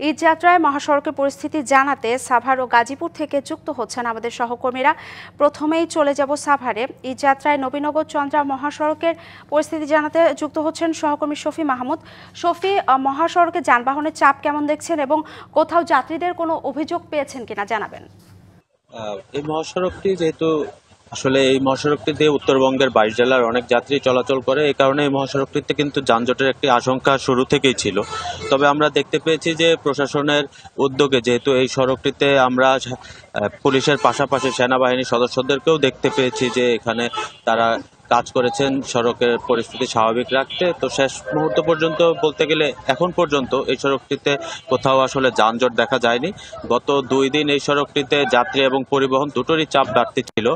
ঈদ যাত্রায় মহাসড়কের পরিস্থিতি জানাতে সাভার ও গাজীপুর থেকে যুক্ত হচ্ছেন আমাদের সহকর্মীরা। প্রথমেই চলে যাব সাভারে। ঈদ যাত্রায় নবীনগর চন্দ্রা মহাসড়কের পরিস্থিতি জানাতে যুক্ত হচ্ছেন সহকর্মী শফি মাহমুদ। শফি, মহাসড়কে যানবাহনের চাপ কেমন দেখছেন এবং কোথাও যাত্রীদের কোনো অভিযোগ পেয়েছেন কিনা জানাবেন। এই মহাসড়কটি যেহেতু আসলে এই মহাসড়কটি দিয়ে উত্তরবঙ্গের 22 জেলার অনেক যাত্রী চলাচল করে, এই কারণে এই মহাসড়কটিতে কিন্তু যানজটের একটি আশঙ্কা শুরু থেকেই ছিল। তবে আমরা দেখতে পেয়েছি যে প্রশাসনের উদ্যোগে যেহেতু এই সড়কটিতে আমরা পুলিশের পাশাপাশি সেনাবাহিনীর সদস্যদেরকেও দেখতে পেয়েছি যে এখানে তারা কাজ করেছেন সড়কের পরিস্থিতি স্বাভাবিক রাখতে। তো শেষ মুহূর্ত পর্যন্ত বলতে গেলে এখন পর্যন্ত এই সড়কটিতে কোথাও আসলে যানজট দেখা যায়নি। গত 2 দিন এই সড়কটিতে যাত্রী এবং পরিবহন দুটোরই চাপ বাড়তি ছিল।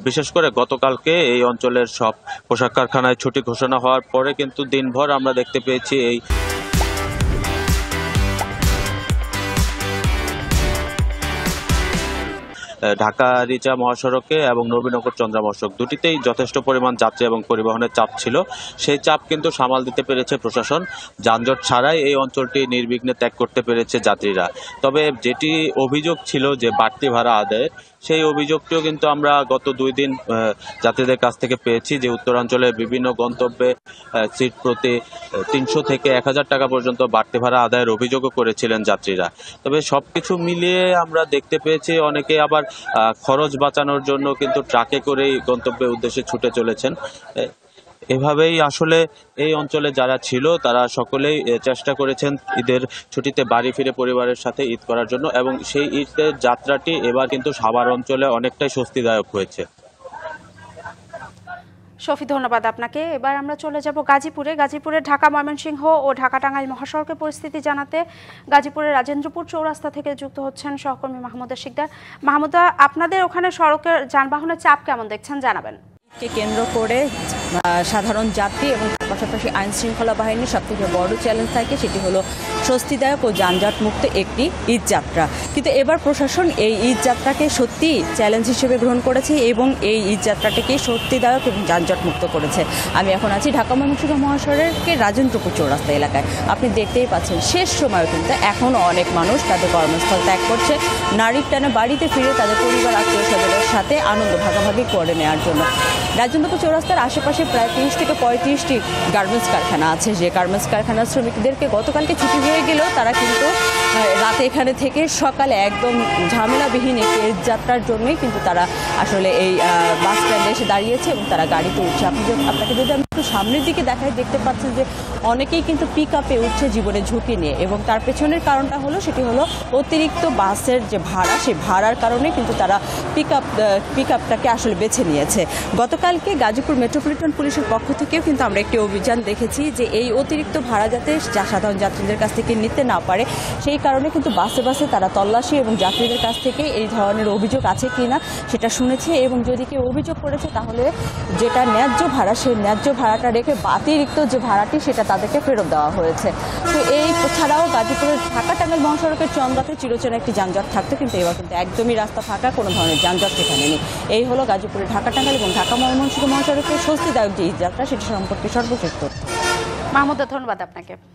বিশেষ করে গতকালকে এই অঞ্চলের সব পোশাক কারখানায় ছুটি ঘোষণা হওয়ার পরে কিন্তু দিনভর আমরা দেখতে পেয়েছি এই ঢাকা রিচা মহাসড়কে এবং নবীনগর চন্দ্রা মহাসড়ক দুটিতেই যথেষ্ট পরিমাণ যাত্রী এবং পরিবহনের চাপ ছিল। সেই চাপ কিন্তু সামাল দিতে পেরেছে প্রশাসন। যানজট ছাড়াই এই অঞ্চলটি নির্বিঘ্নে ত্যাগ করতে পেরেছে যাত্রীরা। তবে যেটি অভিযোগ ছিল যে বাড়তি ভাড়া আদায়ের, সেই অভিযোগটিও কিন্তু আমরা গত 2 দিন যাত্রীদের কাছ থেকে পেয়েছি যে উত্তরাঞ্চলের বিভিন্ন গন্তব্যে সিট প্রতি 300 থেকে 1000 টাকা পর্যন্ত বাড়তি ভাড়া আদায়ের অভিযোগও করেছিলেন যাত্রীরা। তবে সবকিছু মিলিয়ে আমরা দেখতে পেয়েছি অনেকে আবার খরচ বাঁচানোর জন্য কিন্তু ট্রাকে করেই গন্তব্যের উদ্দেশ্যে ছুটে চলেছেন। এভাবেই আসলে এই অঞ্চলে যারা ছিল তারা সকলেই চেষ্টা করেছেন ঈদের ছুটিতে বাড়ি ফিরে পরিবারের সাথে ঈদ করার জন্য, এবং সেই ঈদের যাত্রাটি এবার কিন্তু সাভার অঞ্চলে অনেকটাই স্বস্তিদায়ক হয়েছে। শফি, ধন্যবাদ আপনাকে। এবার আমরা চলে যাব গাজীপুরে ঢাকা ময়মনসিংহ ও ঢাকা টাঙ্গাইল মহাসড়কের পরিস্থিতি জানাতে গাজীপুরের রাজেন্দ্রপুর চৌরাস্তা থেকে যুক্ত হচ্ছেন সহকর্মী মাহমুদা শিকদার। মাহমুদা, আপনাদের ওখানে সড়কের যানবাহনের চাপ কেমন দেখছেন জানাবেন। কে কেন্দ্র করে সাধারণ যাত্রী এবং পাশাপাশি আইন শৃঙ্খলা বাহিনীর সবথেকে বড় চ্যালেঞ্জ থাকে সেটি হলো স্বস্তিদায়ক ও যানজট মুক্ত একটি ঈদ যাত্রা। কিন্তু এবার প্রশাসন এই ঈদ যাত্রাকে সত্যি চ্যালেঞ্জ হিসেবে গ্রহণ করেছে এবং এই ঈদ যাত্রাটিকে স্বস্তিদায়ক এবং যানজট মুক্ত করেছে। আমি এখন আছি ঢাকা ময়মনসিংহ মহাসড়কের রাজেন্দ্রপুর চৌরাস্তা এলাকায়। আপনি দেখতেই পাচ্ছেন শেষ সময় কিন্তু এখনও অনেক মানুষ তাদের কর্মস্থল ত্যাগ করছে নারীর টানে বাড়িতে ফিরে তাদের পরিবার আত্মীয় স্বজনের সাথে আনন্দ ভাগাভাগি করে নেওয়ার জন্য। রাজেন্দ্রপুর চৌরাস্তার আশেপাশে প্রায় 30 থেকে 35টি গার্মেন্টস কারখানা আছে, যে গার্মেন্টস কারখানার শ্রমিকদেরকে গতকালকে ছুটি হয়ে গেলেও তারা কিন্তু রাতে এখানে থেকে সকালে একদম ঝামেলাবিহীন একটি যাত্রার জন্যই কিন্তু তারা আসলে এই বাস স্ট্যান্ডে এসে দাঁড়িয়েছে এবং তারা গাড়িতে উঠছে। আপনাকে যদি আমি একটু সামনের দিকে দেখাই, দেখতে পাচ্ছেন যে অনেকেই কিন্তু পিক আপে উঠছে জীবনের ঝুঁকি নিয়ে, এবং তার পেছনের কারণটা হলো সেটি হলো অতিরিক্ত বাসের যে ভাড়া, সেই ভাড়ার কারণে কিন্তু তারা পিক আপটাকে আসলে বেছে নিয়েছে। গতকালকে গাজীপুর মেট্রোপলিটন পুলিশের পক্ষ থেকেও কিন্তু আমরা একটি অভিযান দেখেছি যে এই অতিরিক্ত ভাড়া যাতে সাধারণ যাত্রীদের কাছ থেকে নিতে না পারে, সেই কারণে কিন্তু বাসে বাসে তারা তল্লাশি এবং যাত্রীদের কাছ থেকে এই ধরনের অভিযোগ আছে কিনা সেটা শুনেছে, এবং যদি কেউ অভিযোগ করেছে তাহলে যেটা ন্যায্য ভাড়া সেই ন্যায্য ভাড়াটা রেখে অতিরিক্ত যে ভাড়াটি সেটা তাদেরকে ফেরত দেওয়া হয়েছে। তো এই ছাড়াও গাজীপুরের ঢাকা টাঙ্গাইল মহাসড়কের চন্দ্রাতে চিরচেনা একটি যানজট থাকতো, কিন্তু এবার কিন্তু একদমই রাস্তা ফাঁকা, কোনো ধরনের যানজট সেখানে নেই। এই হলো গাজীপুরের ঢাকা টাঙ্গাইল এবং ঢাকা ময়মনসিংহ মহাসড়কের স্বস্তিদায়ক যে ঈদ যাত্রা সেটি সম্পর্কে সর্বশেষ তথ্য। মাহমুদা, ধন্যবাদ আপনাকে।